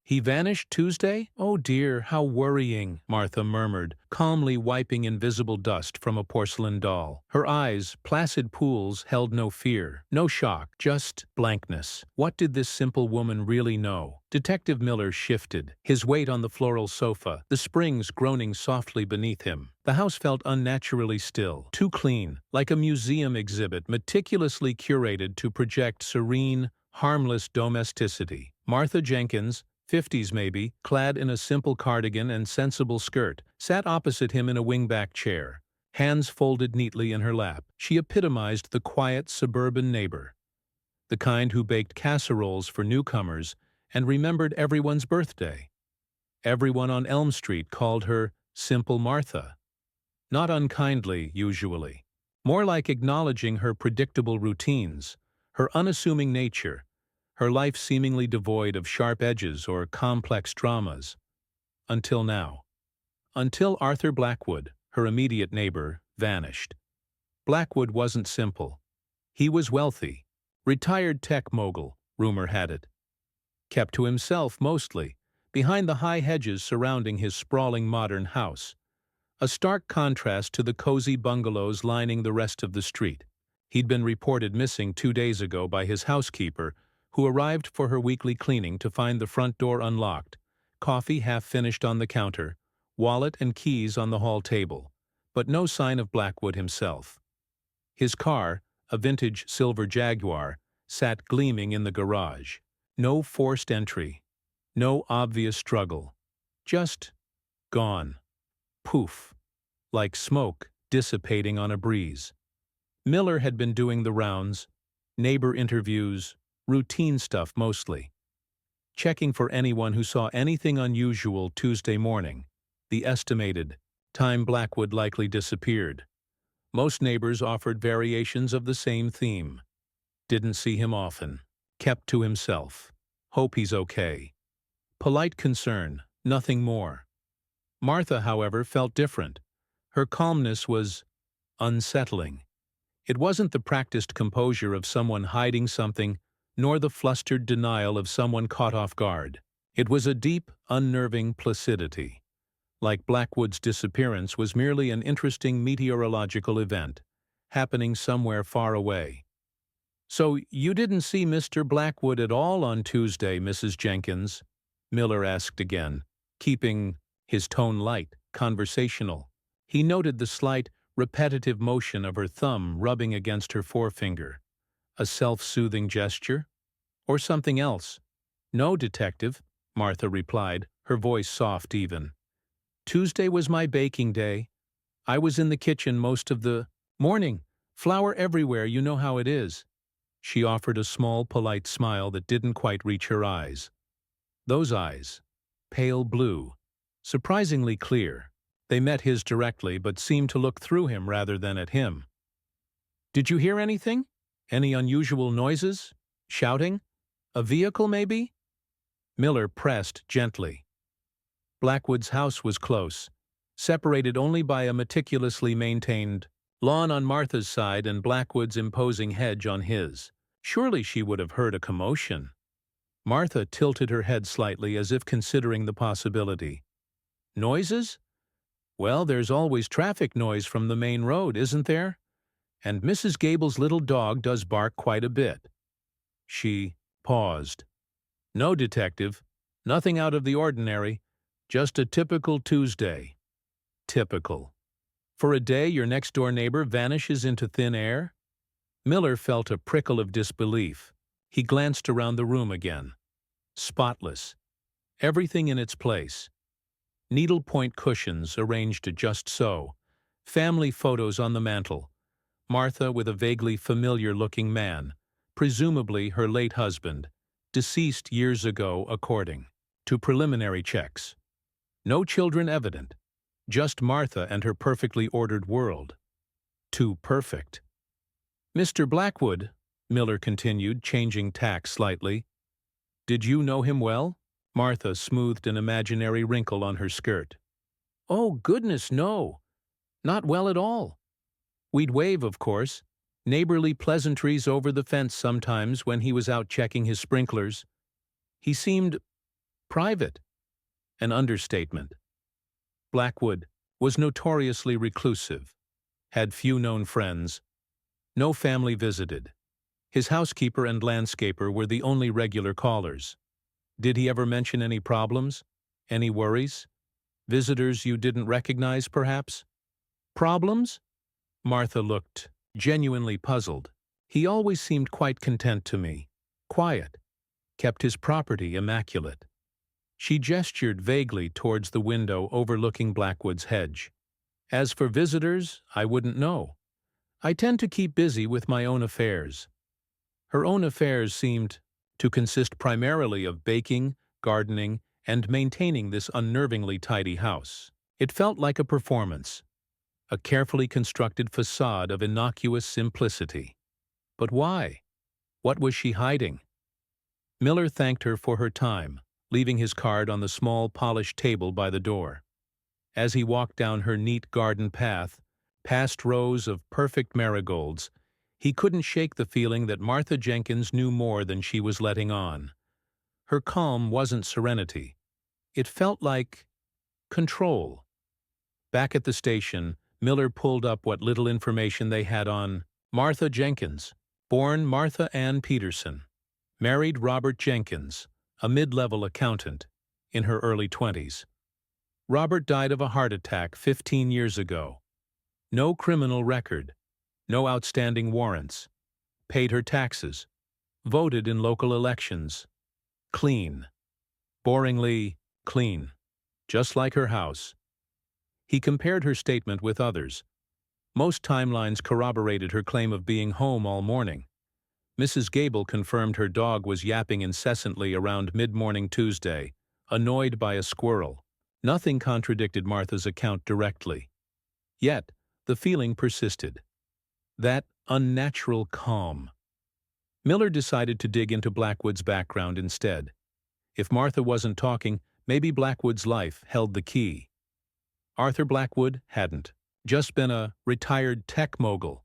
He vanished Tuesday? Oh dear, how worrying, Martha murmured, calmly wiping invisible dust from a porcelain doll. Her eyes, placid pools, held no fear, no shock, just blankness. What did this simple woman really know? Detective Miller shifted, his weight on the floral sofa, the springs groaning softly beneath him. The house felt unnaturally still, too clean, like a museum exhibit meticulously curated to project serene, harmless domesticity. Martha Jenkins, 50s maybe, clad in a simple cardigan and sensible skirt, sat opposite him in a wingback chair, hands folded neatly in her lap. She epitomized the quiet suburban neighbor, the kind who baked casseroles for newcomers and remembered everyone's birthday. Everyone on Elm Street called her Simple Martha. Not unkindly, usually. More like acknowledging her predictable routines, her unassuming nature, her life seemingly devoid of sharp edges or complex dramas. Until now. Until Arthur Blackwood, her immediate neighbor, vanished. Blackwood wasn't simple. He was wealthy. Retired tech mogul, rumor had it. Kept to himself mostly, behind the high hedges surrounding his sprawling modern house. A stark contrast to the cozy bungalows lining the rest of the street. He'd been reported missing 2 days ago by his housekeeper, who arrived for her weekly cleaning to find the front door unlocked, coffee half finished on the counter, wallet and keys on the hall table, but no sign of Blackwood himself. His car, a vintage silver Jaguar, sat gleaming in the garage. No forced entry, no obvious struggle. Just gone. Poof. Like smoke dissipating on a breeze. Miller had been doing the rounds, neighbor interviews, routine stuff mostly. Checking for anyone who saw anything unusual Tuesday morning, the estimated time Blackwood likely disappeared. Most neighbors offered variations of the same theme. Didn't see him often. Kept to himself. Hope he's okay. Polite concern, nothing more. Martha, however, felt different. Her calmness was unsettling. It wasn't the practiced composure of someone hiding something, nor the flustered denial of someone caught off guard. It was a deep, unnerving placidity. Like Blackwood's disappearance was merely an interesting meteorological event, happening somewhere far away. "So you didn't see Mr. Blackwood at all on Tuesday, Mrs. Jenkins?" Miller asked again, keeping his tone light, conversational. He noted the slight, repetitive motion of her thumb rubbing against her forefinger. A self-soothing gesture? Or something else? "No, detective," Martha replied, her voice soft even. "Tuesday was my baking day. I was in the kitchen most of the morning. Flour everywhere, you know how it is." She offered a small, polite smile that didn't quite reach her eyes. Those eyes. Pale blue. Surprisingly clear. They met his directly but seemed to look through him rather than at him. "Did you hear anything? Any unusual noises? Shouting? A vehicle, maybe?" Miller pressed gently. Blackwood's house was close, separated only by a meticulously maintained lawn on Martha's side and Blackwood's imposing hedge on his. Surely she would have heard a commotion. Martha tilted her head slightly as if considering the possibility. "Noises? Well, there's always traffic noise from the main road, isn't there? And Mrs. Gable's little dog does bark quite a bit." She paused. "No, detective. Nothing out of the ordinary. Just a typical Tuesday." Typical. For a day your next-door neighbor vanishes into thin air? Miller felt a prickle of disbelief. He glanced around the room again. Spotless. Everything in its place. Needlepoint cushions arranged just so. Family photos on the mantel. Martha with a vaguely familiar-looking man, presumably her late husband, deceased years ago according to preliminary checks. No children evident. Just Martha and her perfectly ordered world. Too perfect. "Mr. Blackwood," Miller continued, changing tack slightly. "Did you know him well?" Martha smoothed an imaginary wrinkle on her skirt. "Oh, goodness, no. Not well at all. We'd wave, of course. Neighborly pleasantries over the fence sometimes when he was out checking his sprinklers. He seemed Private, an understatement. Blackwood was notoriously reclusive, had few known friends, no family visited. His housekeeper and landscaper were the only regular callers. Did he ever mention any problems? Any worries? Visitors you didn't recognize, perhaps? Problems? Martha looked genuinely puzzled. He always seemed quite content to me. Quiet. Kept his property immaculate. She gestured vaguely towards the window overlooking Blackwood's hedge. As for visitors, I wouldn't know. I tend to keep busy with my own affairs. Her own affairs seemed to consist primarily of baking, gardening, and maintaining this unnervingly tidy house. It felt like a performance, a carefully constructed facade of innocuous simplicity. But why? What was she hiding? Miller thanked her for her time, leaving his card on the small polished table by the door. As he walked down her neat garden path, past rows of perfect marigolds, he couldn't shake the feeling that Martha Jenkins knew more than she was letting on. Her calm wasn't serenity. It felt like control. Back at the station, Miller pulled up what little information they had on Martha Jenkins, born Martha Ann Peterson, married Robert Jenkins, a mid-level accountant, in her early 20s. Robert died of a heart attack 15 years ago. No criminal record, no outstanding warrants, paid her taxes, voted in local elections. Clean. Boringly clean. Just like her house. He compared her statement with others. Most timelines corroborated her claim of being home all morning. Mrs. Gable confirmed her dog was yapping incessantly around mid-morning Tuesday, annoyed by a squirrel. Nothing contradicted Martha's account directly. Yet, the feeling persisted. That unnatural calm. Miller decided to dig into Blackwood's background instead. If Martha wasn't talking, maybe Blackwood's life held the key. Arthur Blackwood hadn't. Just been a retired tech mogul.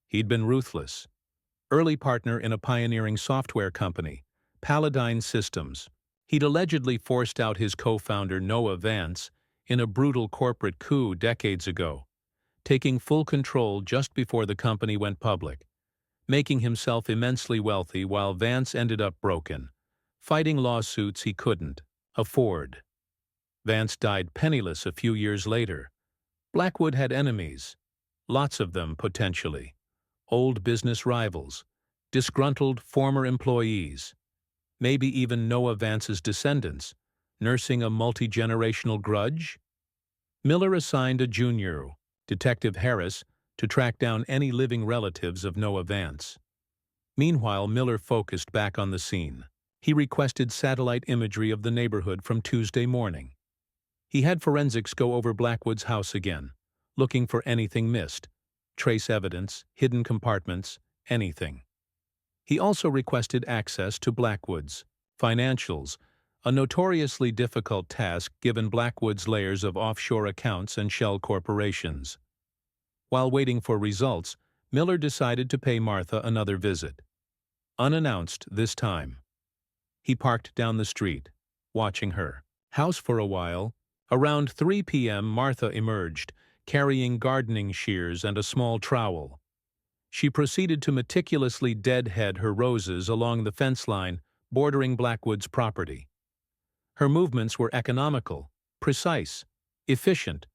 He'd been ruthless. Early partner in a pioneering software company, Paladine Systems. He'd allegedly forced out his co-founder Noah Vance in a brutal corporate coup decades ago, taking full control just before the company went public, making himself immensely wealthy while Vance ended up broken, fighting lawsuits he couldn't afford. Vance died penniless a few years later. Blackwood had enemies, lots of them potentially, old business rivals, disgruntled former employees, maybe even Noah Vance's descendants, nursing a multi-generational grudge? Miller assigned a junior, Detective Harris, to track down any living relatives of Noah Vance. Meanwhile, Miller focused back on the scene. He requested satellite imagery of the neighborhood from Tuesday morning. He had forensics go over Blackwood's house again, looking for anything missed, trace evidence, hidden compartments, anything. He also requested access to Blackwood's financials, a notoriously difficult task given Blackwood's layers of offshore accounts and shell corporations. While waiting for results, Miller decided to pay Martha another visit. Unannounced this time. He parked down the street, watching her house for a while. Around 3 p.m. Martha emerged, carrying gardening shears and a small trowel. She proceeded to meticulously deadhead her roses along the fence line bordering Blackwood's property. Her movements were economical, precise, efficient.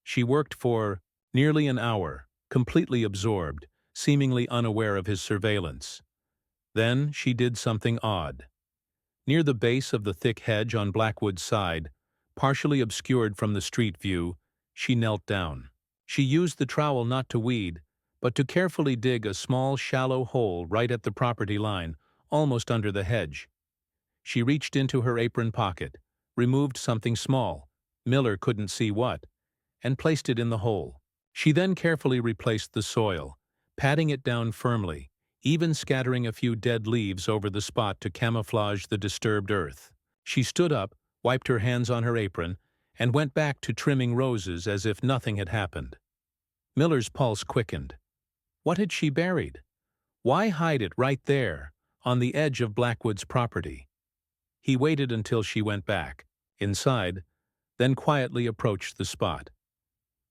She worked for nearly an hour, completely absorbed, seemingly unaware of his surveillance. Then she did something odd. Near the base of the thick hedge on Blackwood's side, partially obscured from the street view, she knelt down. She used the trowel not to weed, but to carefully dig a small, shallow hole right at the property line, almost under the hedge. She reached into her apron pocket, removed something small, Miller couldn't see what, and placed it in the hole. She then carefully replaced the soil, patting it down firmly, even scattering a few dead leaves over the spot to camouflage the disturbed earth. She stood up, wiped her hands on her apron, and went back to trimming roses as if nothing had happened. Miller's pulse quickened. What had she buried? Why hide it right there, on the edge of Blackwood's property? He waited until she went back, inside, then quietly approached the spot.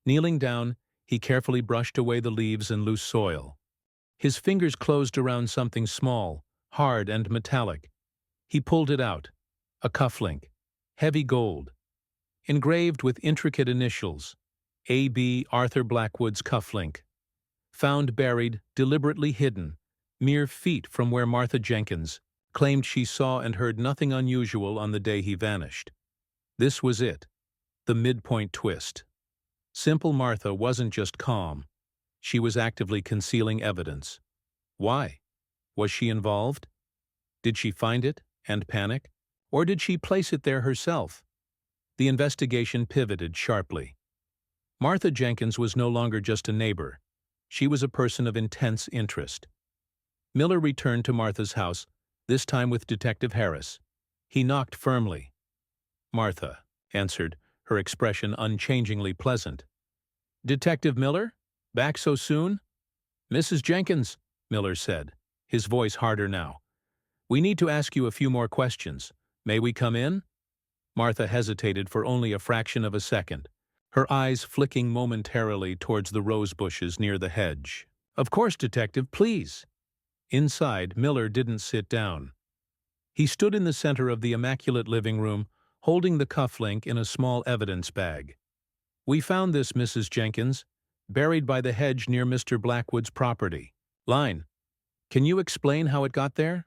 Kneeling down, he carefully brushed away the leaves and loose soil. His fingers closed around something small, hard and metallic. He pulled it out. A cufflink. Heavy gold. Engraved with intricate initials. A.B. Arthur Blackwood's cufflink. Found buried, deliberately hidden, mere feet from where Martha Jenkins claimed she saw and heard nothing unusual on the day he vanished. This was it. The midpoint twist. Simple Martha wasn't just calm. She was actively concealing evidence. Why? Was she involved? Did she find it and panic? Or did she place it there herself? The investigation pivoted sharply. Martha Jenkins was no longer just a neighbor. She was a person of intense interest. Miller returned to Martha's house, this time with Detective Harris. He knocked firmly. Martha answered, her expression unchangingly pleasant. "Detective Miller? Back so soon?" "Mrs. Jenkins," Miller said, his voice harder now. "We need to ask you a few more questions. May we come in?" Martha hesitated for only a fraction of a second, her eyes flicking momentarily towards the rose bushes near the hedge. "Of course, Detective, please." Inside, Miller didn't sit down. He stood in the center of the immaculate living room, holding the cufflink in a small evidence bag. "We found this, Mrs. Jenkins, buried by the hedge near Mr. Blackwood's property. Line, can you explain how it got there?"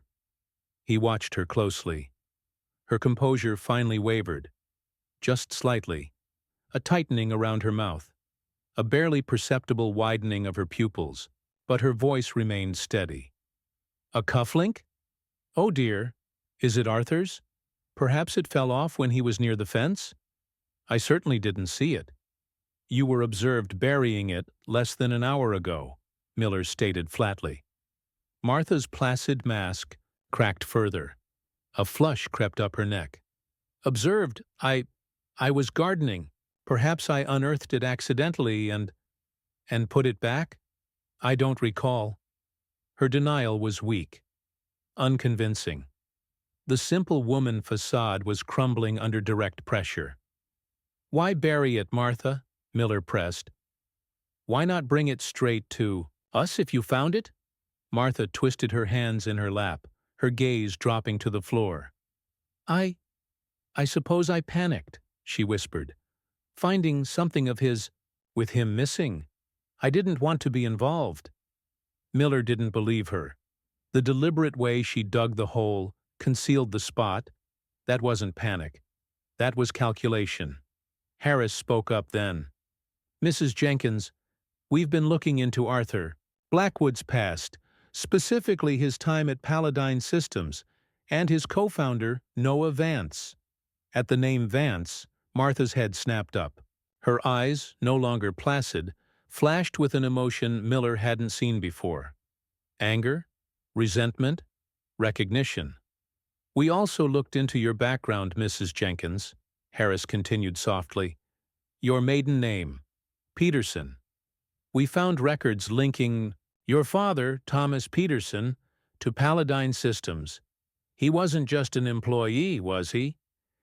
He watched her closely. Her composure finally wavered. Just slightly. A tightening around her mouth. A barely perceptible widening of her pupils, but her voice remained steady. "A cufflink? Oh dear. Is it Arthur's? Perhaps it fell off when he was near the fence? I certainly didn't see it." "You were observed burying it less than an hour ago," Miller stated flatly. Martha's placid mask cracked further. A flush crept up her neck. "Observed? I was gardening. Perhaps I unearthed it accidentally and put it back? I don't recall." Her denial was weak, unconvincing. The simple woman facade was crumbling under direct pressure. "Why bury it, Martha?" Miller pressed. "Why not bring it straight to us if you found it?" Martha twisted her hands in her lap, her gaze dropping to the floor. I suppose I panicked," she whispered. "Finding something of his, with him missing. I didn't want to be involved." Miller didn't believe her. The deliberate way she dug the hole, concealed the spot, that wasn't panic. That was calculation. Harris spoke up then. "Mrs. Jenkins, we've been looking into Arthur Blackwood's past, specifically his time at Paladine Systems, and his co-founder, Noah Vance." At the name Vance, Martha's head snapped up. Her eyes, no longer placid, flashed with an emotion Miller hadn't seen before. Anger? Resentment? Recognition. "We also looked into your background, Mrs. Jenkins," Harris continued softly. "Your maiden name, Peterson. We found records linking your father, Thomas Peterson, to Paladine Systems. He wasn't just an employee, was he?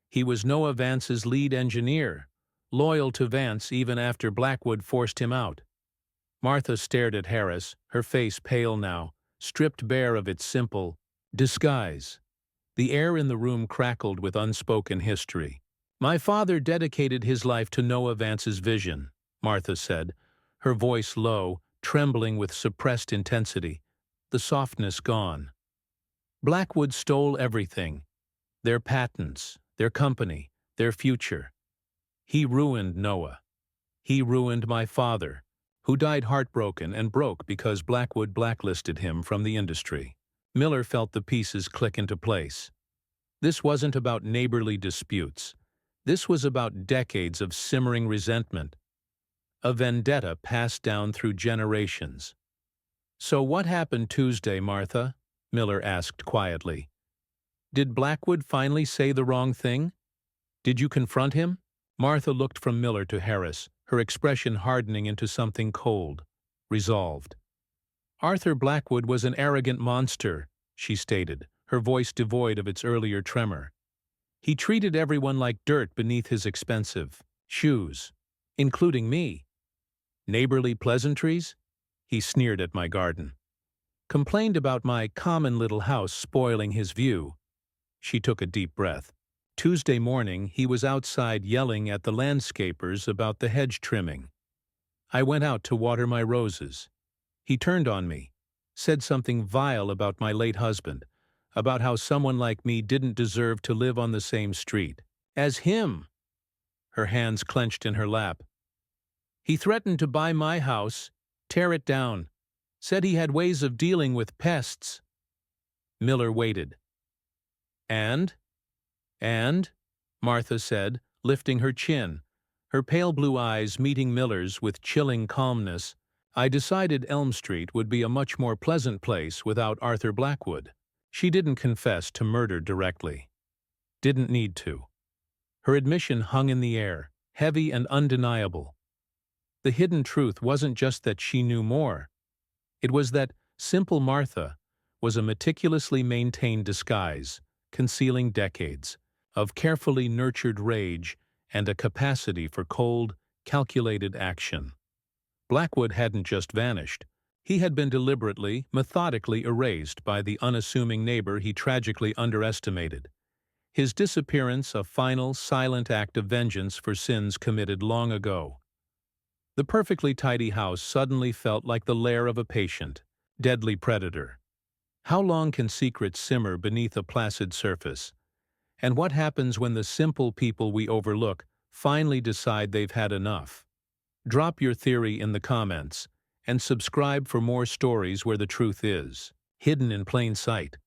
He was Noah Vance's lead engineer, loyal to Vance even after Blackwood forced him out." Martha stared at Harris, her face pale now, stripped bare of its simple disguise. The air in the room crackled with unspoken history. "My father dedicated his life to Noah Vance's vision," Martha said, her voice low, trembling with suppressed intensity, the softness gone. "Blackwood stole everything. Their patents, their company, their future. He ruined Noah. He ruined my father, who died heartbroken and broke because Blackwood blacklisted him from the industry." Miller felt the pieces click into place. This wasn't about neighborly disputes. This was about decades of simmering resentment, a vendetta passed down through generations. "So what happened Tuesday, Martha?" Miller asked quietly. "Did Blackwood finally say the wrong thing? Did you confront him?" Martha looked from Miller to Harris, her expression hardening into something cold, resolved. "Arthur Blackwood was an arrogant monster," she stated, her voice devoid of its earlier tremor. He treated everyone like dirt beneath his expensive shoes, including me. Neighborly pleasantries? He sneered at my garden. Complained about my common little house spoiling his view. She took a deep breath. Tuesday morning, he was outside yelling at the landscapers about the hedge trimming. I went out to water my roses. He turned on me, said something vile about my late husband, about how someone like me didn't deserve to live on the same street as him. Her hands clenched in her lap. He threatened to buy my house, tear it down, said he had ways of dealing with pests. Miller waited. And? Martha said, lifting her chin, her pale blue eyes meeting Miller's with chilling calmness. I decided Elm Street would be a much more pleasant place without Arthur Blackwood. She didn't confess to murder directly. Didn't need to. Her admission hung in the air, heavy and undeniable. The hidden truth wasn't just that she knew more. It was that simple Martha was a meticulously maintained disguise, concealing decades of carefully nurtured rage and a capacity for cold, calculated action. Blackwood hadn't just vanished. He had been deliberately, methodically erased by the unassuming neighbor he tragically underestimated. His disappearance a final, silent act of vengeance for sins committed long ago. The perfectly tidy house suddenly felt like the lair of a patient, deadly predator. How long can secrets simmer beneath a placid surface? And what happens when the simple people we overlook finally decide they've had enough? Drop your theory in the comments, and subscribe for more stories where the truth is hidden in plain sight.